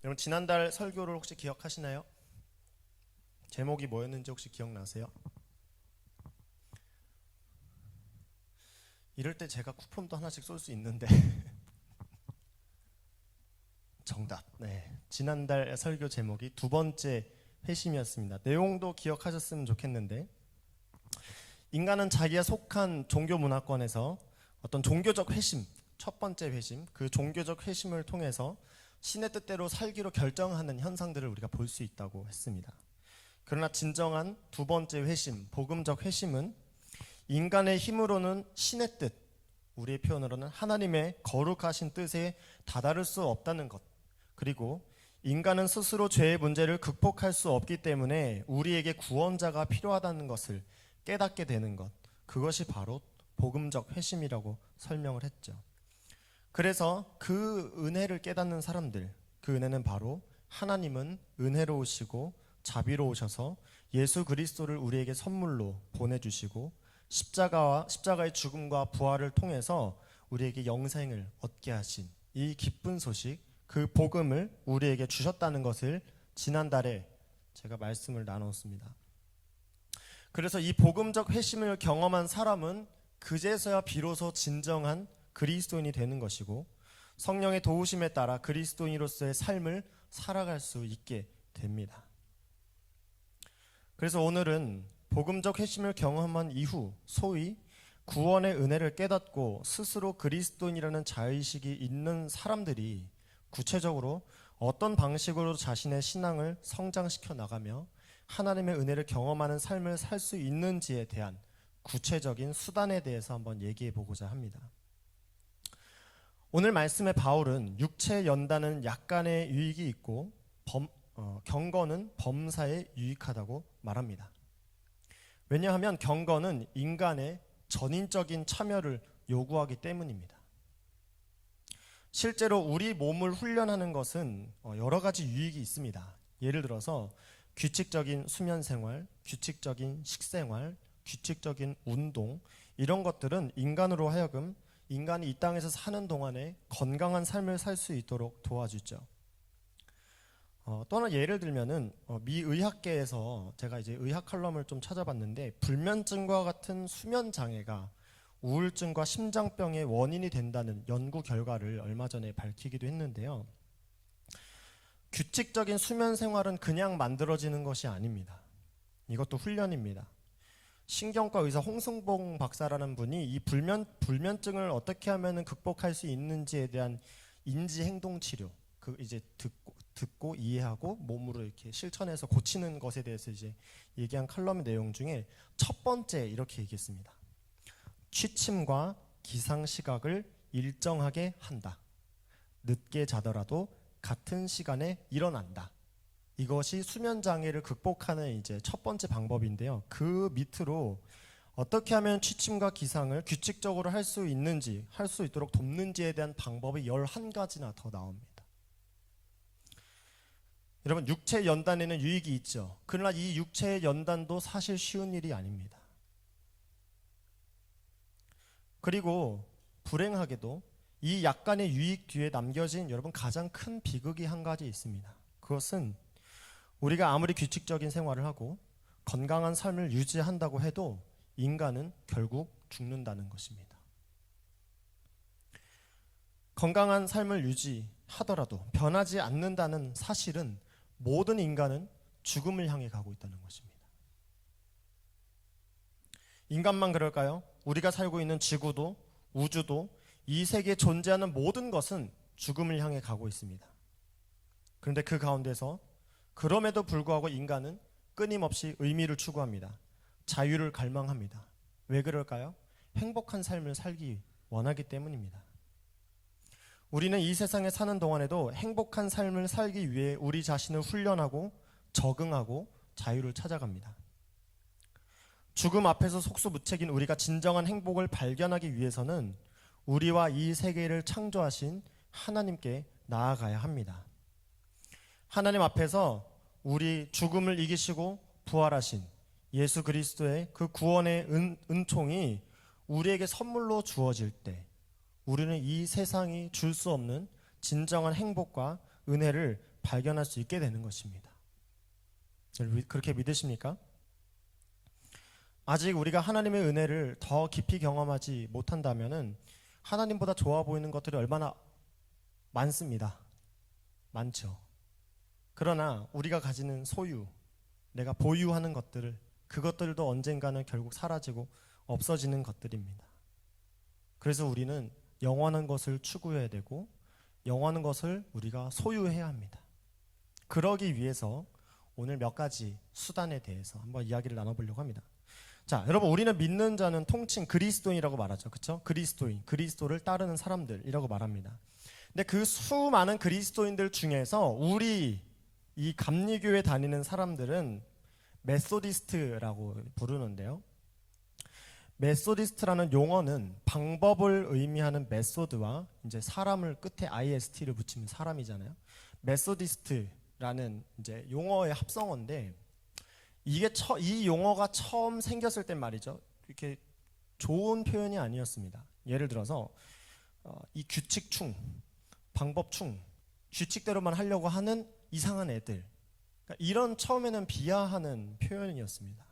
여러분 지난달 설교를 혹시 기억하시나요? 제목이 뭐였는지 혹시 기억나세요? 이럴 때 제가 쿠폰도 하나씩 쏠 수 있는데 정답. 네, 지난달 설교 제목이 두 번째 회심이었습니다. 내용도 기억하셨으면 좋겠는데, 인간은 자기가 속한 종교 문화권에서 어떤 종교적 회심, 첫 번째 회심, 그 종교적 회심을 통해서 신의 뜻대로 살기로 결정하는 현상들을 우리가 볼 수 있다고 했습니다. 그러나 진정한 두 번째 회심, 복음적 회심은 인간의 힘으로는 신의 뜻, 우리의 표현으로는 하나님의 거룩하신 뜻에 다다를 수 없다는 것, 그리고 인간은 스스로 죄의 문제를 극복할 수 없기 때문에 우리에게 구원자가 필요하다는 것을 깨닫게 되는 것, 그것이 바로 복음적 회심이라고 설명을 했죠. 그래서 그 은혜를 깨닫는 사람들, 그 은혜는 바로 하나님은 은혜로우시고 자비로우셔서 예수 그리스도를 우리에게 선물로 보내주시고 십자가의 죽음과 부활을 통해서 우리에게 영생을 얻게 하신 이 기쁜 소식, 그 복음을 우리에게 주셨다는 것을 지난달에 제가 말씀을 나눴습니다. 그래서 이 복음적 회심을 경험한 사람은 그제서야 비로소 진정한 그리스도인이 되는 것이고, 성령의 도우심에 따라 그리스도인으로서의 삶을 살아갈 수 있게 됩니다. 그래서 오늘은 복음적 회심을 경험한 이후 소위 구원의 은혜를 깨닫고 스스로 그리스도인이라는 자의식이 있는 사람들이 구체적으로 어떤 방식으로 자신의 신앙을 성장시켜 나가며 하나님의 은혜를 경험하는 삶을 살 수 있는지에 대한 구체적인 수단에 대해서 한번 얘기해 보고자 합니다. 오늘 말씀의 바울은 육체에 연다는 약간의 유익이 있고 경건은 범사에 유익하다고 말합니다. 왜냐하면 경건은 인간의 전인적인 참여를 요구하기 때문입니다. 실제로 우리 몸을 훈련하는 것은 여러 가지 유익이 있습니다. 예를 들어서 규칙적인 수면 생활, 규칙적인 식생활, 규칙적인 운동, 이런 것들은 인간으로 하여금 인간이 이 땅에서 사는 동안에 건강한 삶을 살 수 있도록 도와주죠. 또 하나 예를 들면은 미 의학계에서 제가 이제 의학 칼럼을 좀 찾아봤는데, 불면증과 같은 수면 장애가 우울증과 심장병의 원인이 된다는 연구 결과를 얼마 전에 밝히기도 했는데요. 규칙적인 수면 생활은 그냥 만들어지는 것이 아닙니다. 이것도 훈련입니다. 신경과 의사 홍승봉 박사라는 분이 이 불면증을 어떻게 하면 극복할 수 있는지에 대한 인지 행동 치료, 그 이제 듣고 이해하고 몸으로 이렇게 실천해서 고치는 것에 대해서 이제 얘기한 칼럼의 내용 중에 첫 번째 이렇게 얘기했습니다. 취침과 기상 시각을 일정하게 한다. 늦게 자더라도 같은 시간에 일어난다. 이것이 수면 장애를 극복하는 이제 첫 번째 방법인데요. 그 밑으로 어떻게 하면 취침과 기상을 규칙적으로 할 수 있는지, 할 수 있도록 돕는지에 대한 방법이 11가지나 더 나옵니다. 여러분, 육체 연단에는 유익이 있죠. 그러나 이 육체의 연단도 사실 쉬운 일이 아닙니다. 그리고 불행하게도 이 약간의 유익 뒤에 남겨진 여러분 가장 큰 비극이 한 가지 있습니다. 그것은 우리가 아무리 규칙적인 생활을 하고 건강한 삶을 유지한다고 해도 인간은 결국 죽는다는 것입니다. 건강한 삶을 유지하더라도 변하지 않는다는 사실은 모든 인간은 죽음을 향해 가고 있다는 것입니다. 인간만 그럴까요? 우리가 살고 있는 지구도 우주도 이 세계에 존재하는 모든 것은 죽음을 향해 가고 있습니다. 그런데 그 가운데서 그럼에도 불구하고 인간은 끊임없이 의미를 추구합니다. 자유를 갈망합니다. 왜 그럴까요? 행복한 삶을 살기 원하기 때문입니다. 우리는 이 세상에 사는 동안에도 행복한 삶을 살기 위해 우리 자신을 훈련하고 적응하고 자유를 찾아갑니다. 죽음 앞에서 속수무책인 우리가 진정한 행복을 발견하기 위해서는 우리와 이 세계를 창조하신 하나님께 나아가야 합니다. 하나님 앞에서 우리 죽음을 이기시고 부활하신 예수 그리스도의 그 구원의 은총이 우리에게 선물로 주어질 때 우리는 이 세상이 줄 수 없는 진정한 행복과 은혜를 발견할 수 있게 되는 것입니다. 그렇게 믿으십니까? 아직 우리가 하나님의 은혜를 더 깊이 경험하지 못한다면은 하나님보다 좋아 보이는 것들이 얼마나 많습니다. 많죠. 그러나 우리가 가지는 소유, 내가 보유하는 것들을, 그것들도 언젠가는 결국 사라지고 없어지는 것들입니다. 그래서 우리는 영원한 것을 추구해야 되고 영원한 것을 우리가 소유해야 합니다. 그러기 위해서 오늘 몇 가지 수단에 대해서 한번 이야기를 나눠보려고 합니다. 자, 여러분, 우리는 믿는 자는 통칭 그리스도인이라고 말하죠. 그렇죠? 그리스도인, 그리스도를 따르는 사람들이라고 말합니다. 근데 그 수많은 그리스도인들 중에서 우리 이 감리교회 다니는 사람들은 메소디스트라고 부르는데요. 메소디스트라는 용어는 방법을 의미하는 메소드와 이제 사람을 끝에 IST를 붙이면 사람이잖아요. 메소디스트라는 이제 용어의 합성어인데 이게 이 용어가 처음 생겼을 땐 말이죠. 이렇게 좋은 표현이 아니었습니다. 예를 들어서 이 규칙충, 방법충, 규칙대로만 하려고 하는 이상한 애들, 그러니까 이런 처음에는 비하하는 표현이었습니다.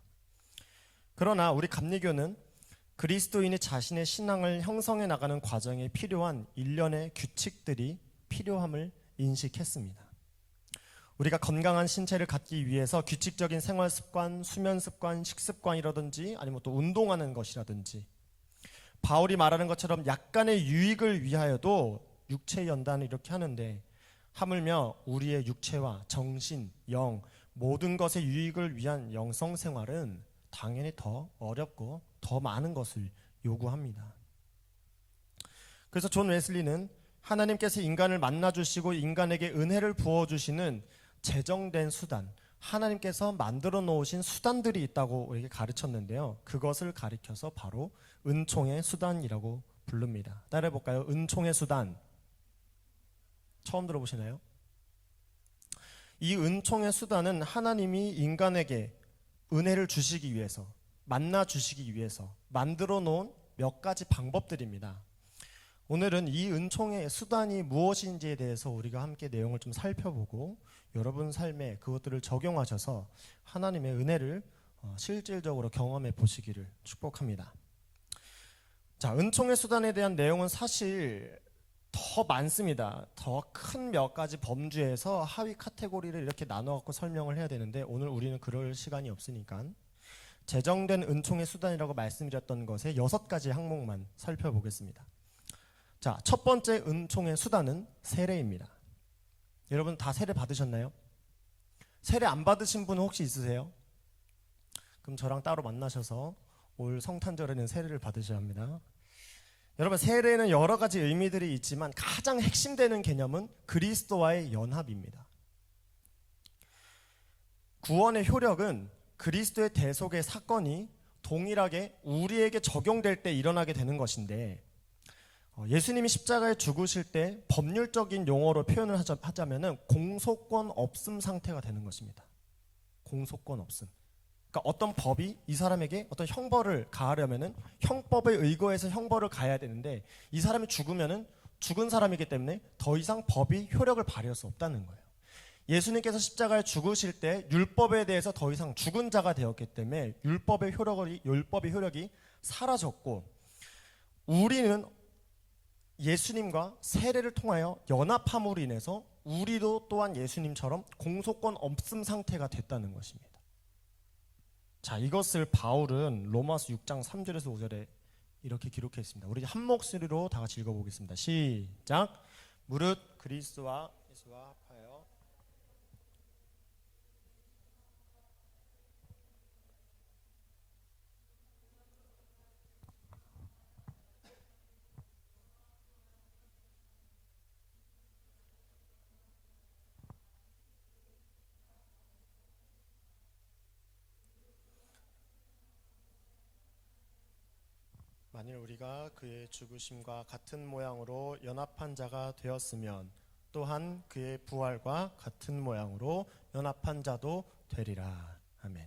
그러나 우리 감리교는 그리스도인이 자신의 신앙을 형성해 나가는 과정에 필요한 일련의 규칙들이 필요함을 인식했습니다. 우리가 건강한 신체를 갖기 위해서 규칙적인 생활 습관, 수면 습관, 식습관이라든지 아니면 또 운동하는 것이라든지 바울이 말하는 것처럼 약간의 유익을 위하여도 육체 연단을 이렇게 하는데 하물며 우리의 육체와 정신, 영 모든 것의 유익을 위한 영성 생활은 당연히 더 어렵고 더 많은 것을 요구합니다. 그래서 존 웨슬리는 하나님께서 인간을 만나주시고 인간에게 은혜를 부어주시는 제정된 수단, 하나님께서 만들어 놓으신 수단들이 있다고 우리에게 가르쳤는데요. 그것을 가리켜서 바로 은총의 수단이라고 부릅니다. 따라해볼까요? 은총의 수단. 처음 들어보시나요? 이 은총의 수단은 하나님이 인간에게 은혜를 주시기 위해서, 만나 주시기 위해서 만들어 놓은 몇 가지 방법들입니다. 오늘은 이 은총의 수단이 무엇인지에 대해서 우리가 함께 내용을 좀 살펴보고 여러분 삶에 그것들을 적용하셔서 하나님의 은혜를 실질적으로 경험해 보시기를 축복합니다. 자, 은총의 수단에 대한 내용은 사실 더 많습니다. 더 큰 몇 가지 범주에서 하위 카테고리를 이렇게 나눠갖고 설명을 해야 되는데 오늘 우리는 그럴 시간이 없으니까 제정된 은총의 수단이라고 말씀드렸던 것의 6가지 항목만 살펴보겠습니다. 자, 첫 번째 은총의 수단은 세례입니다. 여러분 다 세례 받으셨나요? 세례 안 받으신 분은 혹시 있으세요? 그럼 저랑 따로 만나셔서 올 성탄절에는 세례를 받으셔야 합니다. 여러분, 세례는 여러 가지 의미들이 있지만 가장 핵심되는 개념은 그리스도와의 연합입니다. 구원의 효력은 그리스도의 대속의 사건이 동일하게 우리에게 적용될 때 일어나게 되는 것인데 예수님이 십자가에 죽으실 때 법률적인 용어로 표현을 하자면은 공소권 없음 상태가 되는 것입니다. 공소권 없음. 그러니까 어떤 법이 이 사람에게 어떤 형벌을 가하려면은 형법에 의거해서 형벌을 가해야 되는데 이 사람이 죽으면은 죽은 사람이기 때문에 더 이상 법이 효력을 발휘할 수 없다는 거예요. 예수님께서 십자가에 죽으실 때 율법에 대해서 더 이상 죽은 자가 되었기 때문에 율법의 효력이 사라졌고 우리는 예수님과 세례를 통하여 연합함으로 인해서 우리도 또한 예수님처럼 공소권 없음 상태가 됐다는 것입니다. 자, 이것을 바울은 로마서 6장 3절에서 5절에 이렇게 기록했습니다. 우리 한 목소리로 다 같이 읽어보겠습니다. 시작. 무릇 그리스도와 예수와 합하여 만일 우리가 그의 죽으심과 같은 모양으로 연합한 자가 되었으면 또한 그의 부활과 같은 모양으로 연합한 자도 되리라. 아멘.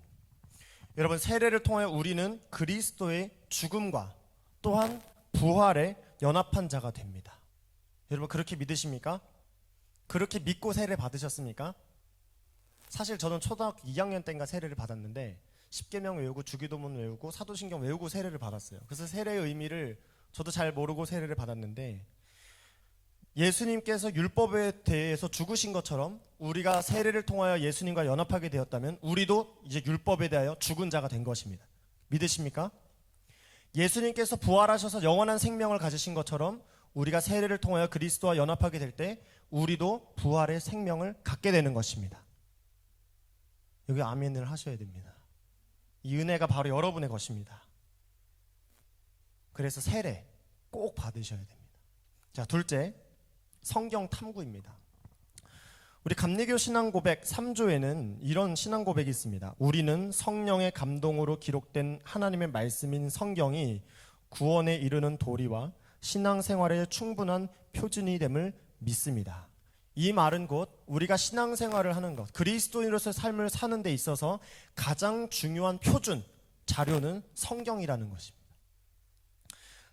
여러분, 세례를 통하여 우리는 그리스도의 죽음과 또한 부활에 연합한 자가 됩니다. 여러분, 그렇게 믿으십니까? 그렇게 믿고 세례 받으셨습니까? 사실 저는 초등학교 2학년 때인가 세례를 받았는데 십계명 외우고 주기도문 외우고 사도신경 외우고 세례를 받았어요. 그래서 세례의 의미를 저도 잘 모르고 세례를 받았는데, 예수님께서 율법에 대해서 죽으신 것처럼 우리가 세례를 통하여 예수님과 연합하게 되었다면 우리도 이제 율법에 대하여 죽은 자가 된 것입니다. 믿으십니까? 예수님께서 부활하셔서 영원한 생명을 가지신 것처럼 우리가 세례를 통하여 그리스도와 연합하게 될 때 우리도 부활의 생명을 갖게 되는 것입니다. 여기 아멘을 하셔야 됩니다. 이 은혜가 바로 여러분의 것입니다. 그래서 세례 꼭 받으셔야 됩니다. 자, 둘째, 성경 탐구입니다. 우리 감리교 신앙고백 3조에는 이런 신앙고백이 있습니다. 우리는 성령의 감동으로 기록된 하나님의 말씀인 성경이 구원에 이르는 도리와 신앙생활의 충분한 표준이 됨을 믿습니다. 이 말은 곧 우리가 신앙생활을 하는 것, 그리스도인으로서의 삶을 사는 데 있어서 가장 중요한 표준, 자료는 성경이라는 것입니다.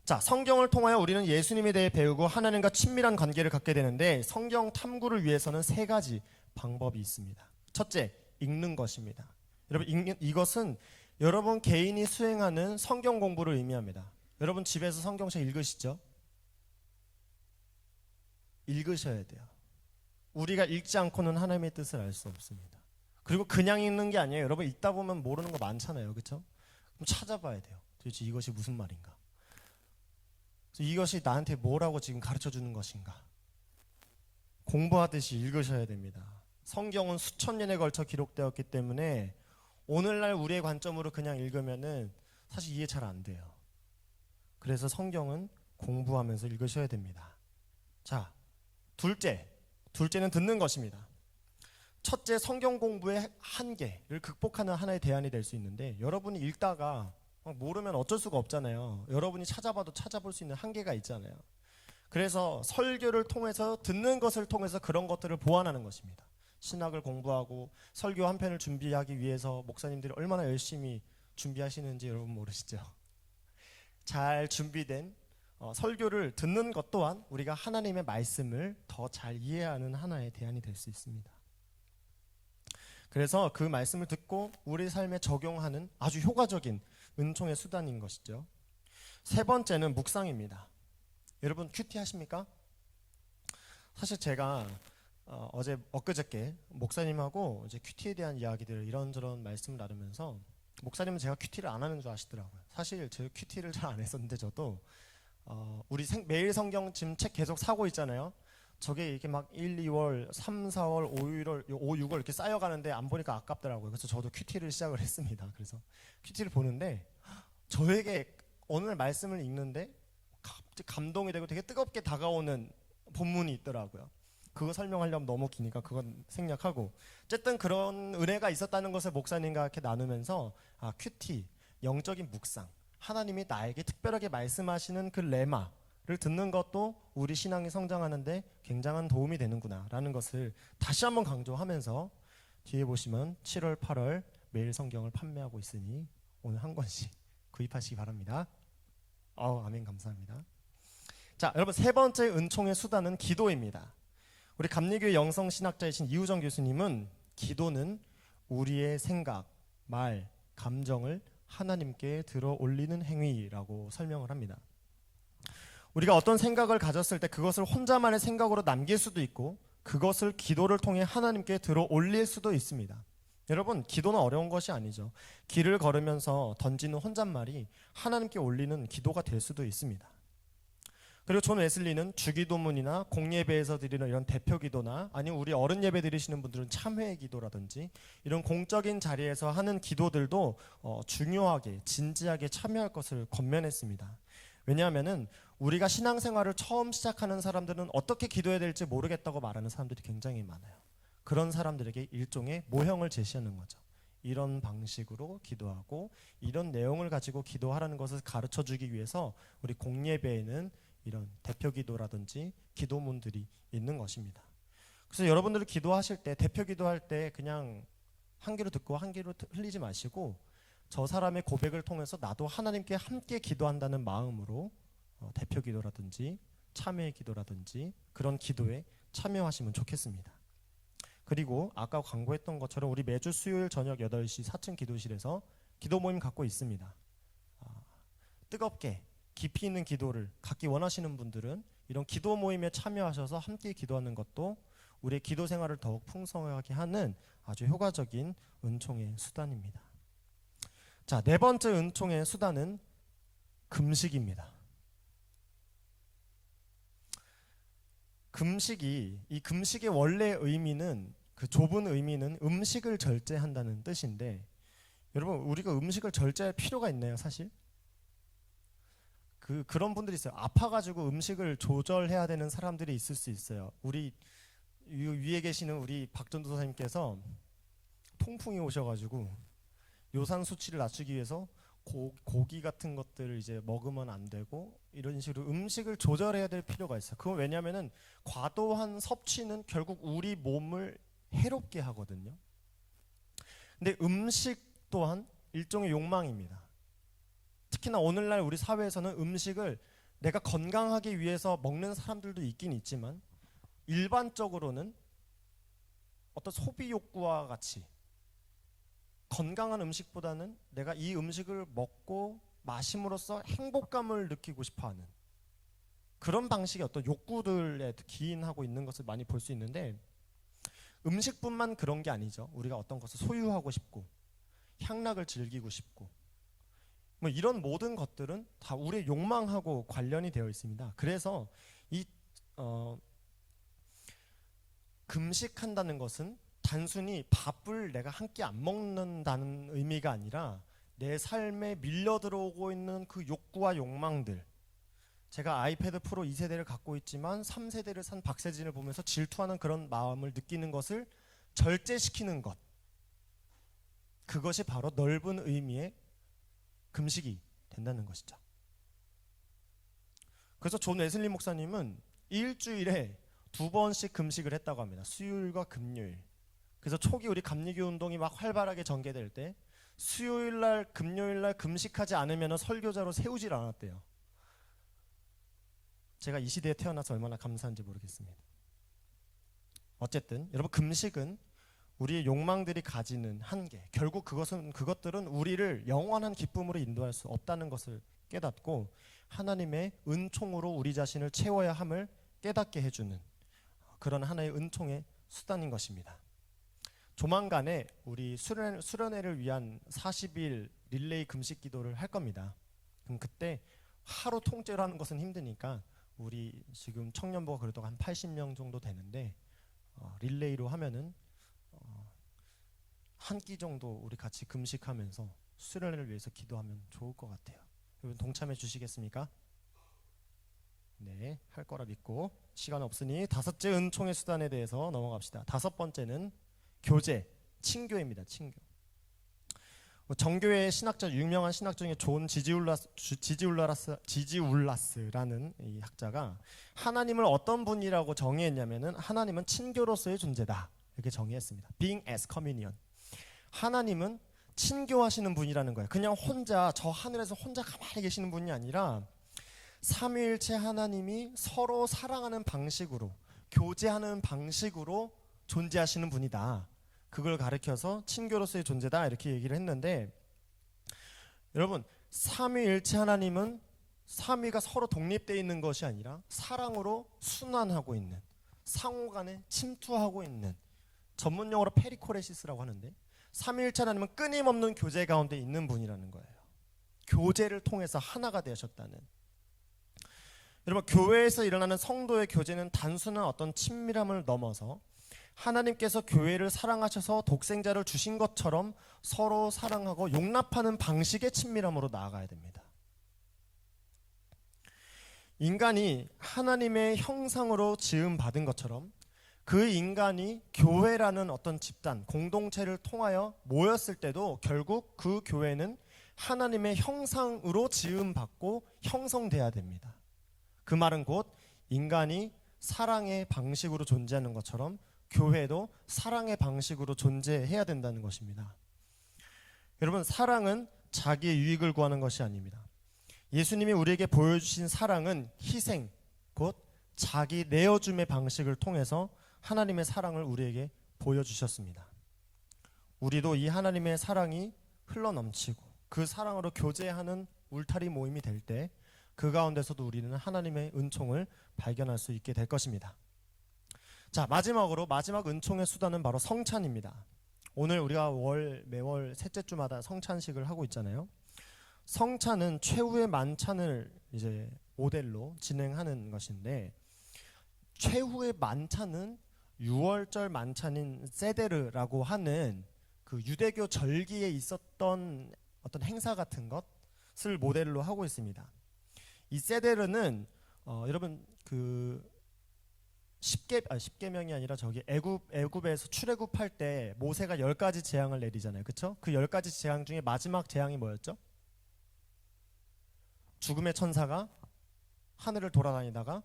자, 성경을 통하여 우리는 예수님에 대해 배우고 하나님과 친밀한 관계를 갖게 되는데, 성경 탐구를 위해서는 세 가지 방법이 있습니다. 첫째, 읽는 것입니다. 여러분, 이것은 여러분 개인이 수행하는 성경 공부를 의미합니다. 여러분 집에서 성경책 읽으시죠? 읽으셔야 돼요. 우리가 읽지 않고는 하나님의 뜻을 알 수 없습니다. 그리고 그냥 읽는 게 아니에요. 여러분 읽다 보면 모르는 거 많잖아요. 그렇죠? 그럼 찾아봐야 돼요. 도대체 이것이 무슨 말인가? 이것이 나한테 뭐라고 지금 가르쳐 주는 것인가? 공부하듯이 읽으셔야 됩니다. 성경은 수천 년에 걸쳐 기록되었기 때문에 오늘날 우리의 관점으로 그냥 읽으면은 사실 이해 잘 안 돼요. 그래서 성경은 공부하면서 읽으셔야 됩니다. 자, 둘째는 듣는 것입니다. 첫째, 성경 공부의 한계를 극복하는 하나의 대안이 될 수 있는데, 여러분이 읽다가 모르면 어쩔 수가 없잖아요. 여러분이 찾아봐도 찾아볼 수 있는 한계가 있잖아요. 그래서 설교를 통해서, 듣는 것을 통해서 그런 것들을 보완하는 것입니다. 신학을 공부하고 설교 한 편을 준비하기 위해서 목사님들이 얼마나 열심히 준비하시는지 여러분 모르시죠? 잘 준비된 설교를 듣는 것 또한 우리가 하나님의 말씀을 더 잘 이해하는 하나의 대안이 될 수 있습니다. 그래서 그 말씀을 듣고 우리 삶에 적용하는 아주 효과적인 은총의 수단인 것이죠. 세 번째는 묵상입니다. 여러분 큐티 하십니까? 사실 제가 엊그저께 목사님하고 이제 큐티에 대한 이야기들 이런저런 말씀을 나누면서, 목사님은 제가 큐티를 안 하는 줄 아시더라고요. 사실 제가 큐티를 잘 안 했었는데, 저도 우리 매일 성경 지금 책 계속 사고 있잖아요. 저게 이렇게 막 1, 2월, 3, 4월, 5, 6월, 5, 6월 이렇게 쌓여가는데 안 보니까 아깝더라고요. 그래서 저도 큐티를 시작을 했습니다. 그래서 큐티를 보는데 저에게 오늘 말씀을 읽는데 갑자기 감동이 되고 되게 뜨겁게 다가오는 본문이 있더라고요. 그거 설명하려면 너무 기니까 그건 생략하고, 어쨌든 그런 은혜가 있었다는 것을 목사님과 이렇게 나누면서 큐티, 영적인 묵상, 하나님이 나에게 특별하게 말씀하시는 그 레마를 듣는 것도 우리 신앙이 성장하는데 굉장한 도움이 되는구나 라는 것을 다시 한번 강조하면서, 뒤에 보시면 7월 8월 매일 성경을 판매하고 있으니 오늘 한 권씩 구입하시기 바랍니다. 아멘, 감사합니다. 자, 여러분 세 번째 은총의 수단은 기도입니다. 우리 감리교의 영성신학자이신 이우정 교수님은 기도는 우리의 생각, 말, 감정을 하나님께 들어 올리는 행위라고 설명을 합니다. 우리가 어떤 생각을 가졌을 때 그것을 혼자만의 생각으로 남길 수도 있고, 그것을 기도를 통해 하나님께 들어 올릴 수도 있습니다. 여러분, 기도는 어려운 것이 아니죠. 길을 걸으면서 던지는 혼잣말이 하나님께 올리는 기도가 될 수도 있습니다. 그리고 존 웨슬리는 주기도문이나 공예배에서 드리는 이런 대표 기도나, 아니면 우리 어른 예배 드리시는 분들은 참회의 기도라든지 이런 공적인 자리에서 하는 기도들도 중요하게 진지하게 참여할 것을 권면했습니다. 왜냐하면은 우리가 신앙생활을 처음 시작하는 사람들은 어떻게 기도해야 될지 모르겠다고 말하는 사람들이 굉장히 많아요. 그런 사람들에게 일종의 모형을 제시하는 거죠. 이런 방식으로 기도하고 이런 내용을 가지고 기도하라는 것을 가르쳐주기 위해서 우리 공예배에는 이런 대표 기도라든지 기도문들이 있는 것입니다. 그래서 여러분들이 기도하실 때, 대표 기도할 때 그냥 한 귀로 듣고 한 귀로 흘리지 마시고, 저 사람의 고백을 통해서 나도 하나님께 함께 기도한다는 마음으로 대표 기도라든지 참회의 기도라든지 그런 기도에 참여하시면 좋겠습니다. 그리고 아까 광고했던 것처럼 우리 매주 수요일 저녁 8시 4층 기도실에서 기도 모임 갖고 있습니다. 뜨겁게 깊이 있는 기도를 갖기 원하시는 분들은 이런 기도 모임에 참여하셔서 함께 기도하는 것도 우리의 기도 생활을 더욱 풍성하게 하는 아주 효과적인 은총의 수단입니다. 자, 네 번째 은총의 수단은 금식입니다. 이 금식의 원래 의미는, 그 좁은 의미는 음식을 절제한다는 뜻인데, 여러분 우리가 음식을 절제할 필요가 있나요? 사실 그런 분들이 있어요. 아파가지고 음식을 조절해야 되는 사람들이 있을 수 있어요. 우리 위에 계시는 우리 박전도 사님께서 통풍이 오셔가지고 요산 수치를 낮추기 위해서 고기 같은 것들을 이제 먹으면 안 되고 이런 식으로 음식을 조절해야 될 필요가 있어요. 그건 왜냐하면은 과도한 섭취는 결국 우리 몸을 해롭게 하거든요. 근데 음식 또한 일종의 욕망입니다. 특히나 오늘날 우리 사회에서는 음식을 내가 건강하기 위해서 먹는 사람들도 있긴 있지만 일반적으로는 어떤 소비 욕구와 같이 건강한 음식보다는 내가 이 음식을 먹고 마심으로써 행복감을 느끼고 싶어하는 그런 방식의 어떤 욕구들에 기인하고 있는 것을 많이 볼 수 있는데, 음식뿐만 그런 게 아니죠. 우리가 어떤 것을 소유하고 싶고 향락을 즐기고 싶고 뭐 이런 모든 것들은 다 우리의 욕망하고 관련이 되어 있습니다. 그래서 이 금식한다는 것은 단순히 밥을 내가 한 끼 안 먹는다는 의미가 아니라 내 삶에 밀려 들어오고 있는 그 욕구와 욕망들, 제가 아이패드 프로 2세대를 갖고 있지만 3세대를 산 박세진을 보면서 질투하는 그런 마음을 느끼는 것을 절제시키는 것, 그것이 바로 넓은 의미의 금식이 된다는 것이죠. 그래서 존 웨슬리 목사님은 일주일에 2번씩 금식을 했다고 합니다. 수요일과 금요일. 그래서 초기 우리 감리교 운동이 막 활발하게 전개될 때 수요일날 금요일날 금식하지 않으면 설교자로 세우질 않았대요. 제가 이 시대에 태어나서 얼마나 감사한지 모르겠습니다. 어쨌든 여러분, 금식은 우리의 욕망들이 가지는 한계, 결국 그것들은 우리를 영원한 기쁨으로 인도할 수 없다는 것을 깨닫고 하나님의 은총으로 우리 자신을 채워야 함을 깨닫게 해주는 그런 하나의 은총의 수단인 것입니다. 조만간에 우리 수련회를 위한 40일 릴레이 금식 기도를 할 겁니다. 그럼 그때 하루 통째로 하는 것은 힘드니까 우리 지금 청년부가 그래도 한 80명 정도 되는데 릴레이로 하면은 한 끼 정도 우리 같이 금식하면서 수련회를 위해서 기도하면 좋을 것 같아요. 여러분 동참해 주시겠습니까? 네, 할 거라 믿고, 시간 없으니 다섯째 은총의 수단에 대해서 넘어갑시다. 다섯 번째는 교제, 친교입니다. 친교. 정교회의 신학자, 유명한 신학 중에 존 지지울라스라는 이 학자가 하나님을 어떤 분이라고 정의했냐면은 하나님은 친교로서의 존재다, 이렇게 정의했습니다. Being as communion. 하나님은 친교하시는 분이라는 거예요. 그냥 혼자 저 하늘에서 혼자 가만히 계시는 분이 아니라 삼위일체 하나님이 서로 사랑하는 방식으로, 교제하는 방식으로 존재하시는 분이다. 그걸 가리켜서 친교로서의 존재다, 이렇게 얘기를 했는데, 여러분 삼위일체 하나님은 삼위가 서로 독립되어 있는 것이 아니라 사랑으로 순환하고 있는, 상호간에 침투하고 있는, 전문용어로 페리코레시스라고 하는데, 삼위일체 하나님은 끊임없는 교제 가운데 있는 분이라는 거예요. 교제를 통해서 하나가 되셨다는. 여러분, 교회에서 일어나는 성도의 교제는 단순한 어떤 친밀함을 넘어서 하나님께서 교회를 사랑하셔서 독생자를 주신 것처럼 서로 사랑하고 용납하는 방식의 친밀함으로 나아가야 됩니다. 인간이 하나님의 형상으로 지음받은 것처럼 그 인간이 교회라는 어떤 집단, 공동체를 통하여 모였을 때도 결국 그 교회는 하나님의 형상으로 지음받고 형성돼야 됩니다. 그 말은 곧 인간이 사랑의 방식으로 존재하는 것처럼 교회도 사랑의 방식으로 존재해야 된다는 것입니다. 여러분, 사랑은 자기의 유익을 구하는 것이 아닙니다. 예수님이 우리에게 보여주신 사랑은 희생, 곧 자기 내어줌의 방식을 통해서 하나님의 사랑을 우리에게 보여주셨습니다. 우리도 이 하나님의 사랑이 흘러넘치고 그 사랑으로 교제하는 울타리 모임이 될 때 그 가운데서도 우리는 하나님의 은총을 발견할 수 있게 될 것입니다. 자, 마지막 은총의 수단은 바로 성찬입니다. 오늘 우리가 매월 셋째 주마다 성찬식을 하고 있잖아요. 성찬은 최후의 만찬을 이제 모델로 진행하는 것인데, 최후의 만찬은 유월절 만찬인 세데르라고 하는 그 유대교 절기에 있었던 어떤 행사 같은 것을 모델로 하고 있습니다. 이 세데르는 여러분 그 십계명이 아니라 저기 애굽에서 출애굽할 때 모세가 10가지 재앙을 내리잖아요. 그렇죠? 그 10가지 재앙 중에 마지막 재앙이 뭐였죠? 죽음의 천사가 하늘을 돌아다니다가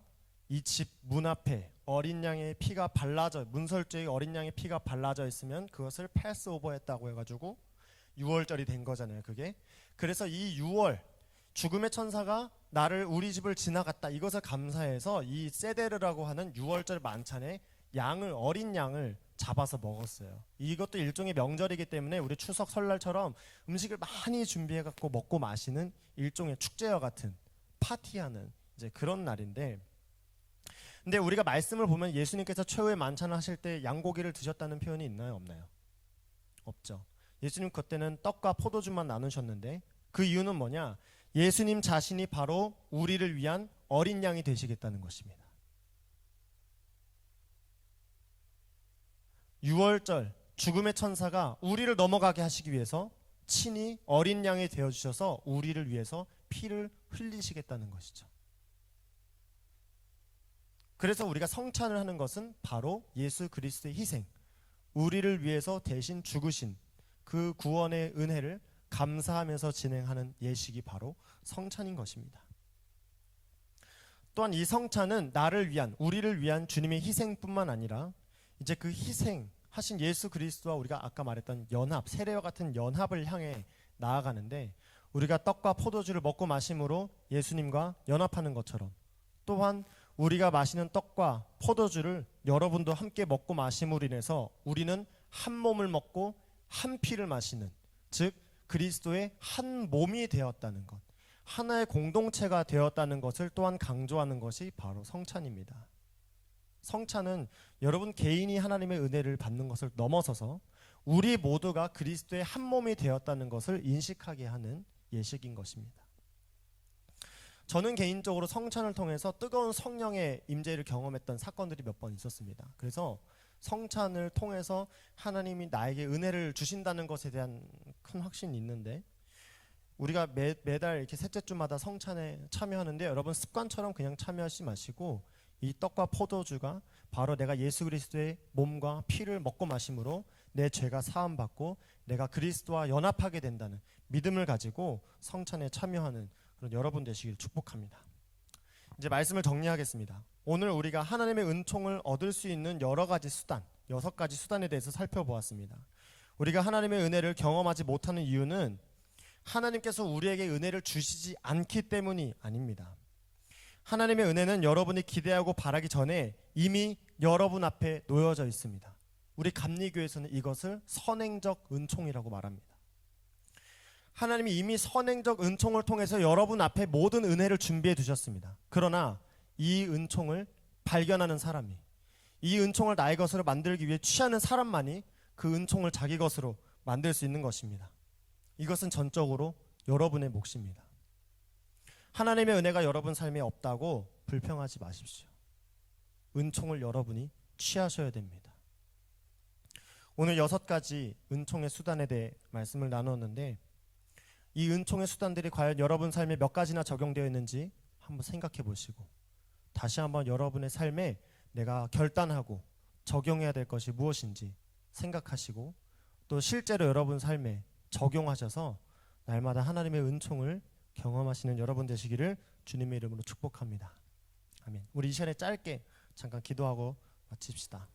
이 집 문 앞에 어린 양의 피가 발라져, 문설주에 어린 양의 피가 발라져 있으면 그것을 패스오버했다고 해가지고 6월절이 된 거잖아요. 그게. 그래서 이 6월 죽음의 천사가 나를 우리 집을 지나갔다, 이것을 감사해서 이 세데르라고 하는 6월절 만찬에 어린 양을 잡아서 먹었어요. 이것도 일종의 명절이기 때문에 우리 추석 설날처럼 음식을 많이 준비해 갖고 먹고 마시는 일종의 축제와 같은 파티하는 이제 그런 날인데, 근데 우리가 말씀을 보면 예수님께서 최후의 만찬을 하실 때 양고기를 드셨다는 표현이 있나요, 없나요? 없죠. 예수님 그때는 떡과 포도주만 나누셨는데, 그 이유는 뭐냐? 예수님 자신이 바로 우리를 위한 어린 양이 되시겠다는 것입니다. 6월절 죽음의 천사가 우리를 넘어가게 하시기 위해서 친히 어린 양이 되어주셔서 우리를 위해서 피를 흘리시겠다는 것이죠. 그래서 우리가 성찬을 하는 것은 바로 예수 그리스도의 희생, 우리를 위해서 대신 죽으신 그 구원의 은혜를 감사하면서 진행하는 예식이 바로 성찬인 것입니다. 또한 이 성찬은 우리를 위한 주님의 희생뿐만 아니라 이제 그 희생하신 예수 그리스도와 우리가 아까 말했던 연합, 세례와 같은 연합을 향해 나아가는데, 우리가 떡과 포도주를 먹고 마심으로 예수님과 연합하는 것처럼, 또한 우리가 마시는 떡과 포도주를 여러분도 함께 먹고 마심으로 인해서 우리는 한 몸을 먹고 한 피를 마시는, 즉 그리스도의 한 몸이 되었다는 것, 하나의 공동체가 되었다는 것을 또한 강조하는 것이 바로 성찬입니다. 성찬은 여러분 개인이 하나님의 은혜를 받는 것을 넘어서서 우리 모두가 그리스도의 한 몸이 되었다는 것을 인식하게 하는 예식인 것입니다. 저는 개인적으로 성찬을 통해서 뜨거운 성령의 임재를 경험했던 사건들이 몇 번 있었습니다. 그래서 성찬을 통해서 하나님이 나에게 은혜를 주신다는 것에 대한 큰 확신이 있는데, 우리가 매달 이렇게 셋째 주마다 성찬에 참여하는데, 여러분 습관처럼 그냥 참여하지 마시고 이 떡과 포도주가 바로 내가 예수 그리스도의 몸과 피를 먹고 마심으로 내 죄가 사함받고 내가 그리스도와 연합하게 된다는 믿음을 가지고 성찬에 참여하는 그런 여러분 되시길 축복합니다. 이제 말씀을 정리하겠습니다. 오늘 우리가 하나님의 은총을 얻을 수 있는 여러 가지 수단, 6가지 수단에 대해서 살펴보았습니다. 우리가 하나님의 은혜를 경험하지 못하는 이유는 하나님께서 우리에게 은혜를 주시지 않기 때문이 아닙니다. 하나님의 은혜는 여러분이 기대하고 바라기 전에 이미 여러분 앞에 놓여져 있습니다. 우리 감리교에서는 이것을 선행적 은총이라고 말합니다. 하나님이 이미 선행적 은총을 통해서 여러분 앞에 모든 은혜를 준비해 두셨습니다. 그러나 이 은총을 발견하는 사람이, 이 은총을 나의 것으로 만들기 위해 취하는 사람만이 그 은총을 자기 것으로 만들 수 있는 것입니다. 이것은 전적으로 여러분의 몫입니다. 하나님의 은혜가 여러분 삶에 없다고 불평하지 마십시오. 은총을 여러분이 취하셔야 됩니다. 오늘 6가지 은총의 수단에 대해 말씀을 나누었는데, 이 은총의 수단들이 과연 여러분 삶에 몇 가지나 적용되어 있는지 한번 생각해 보시고, 다시 한번 여러분의 삶에 내가 결단하고 적용해야 될 것이 무엇인지 생각하시고, 또 실제로 여러분 삶에 적용하셔서 날마다 하나님의 은총을 경험하시는 여러분 되시기를 주님의 이름으로 축복합니다. 아멘. 우리 이 시간에 짧게 잠깐 기도하고 마칩시다.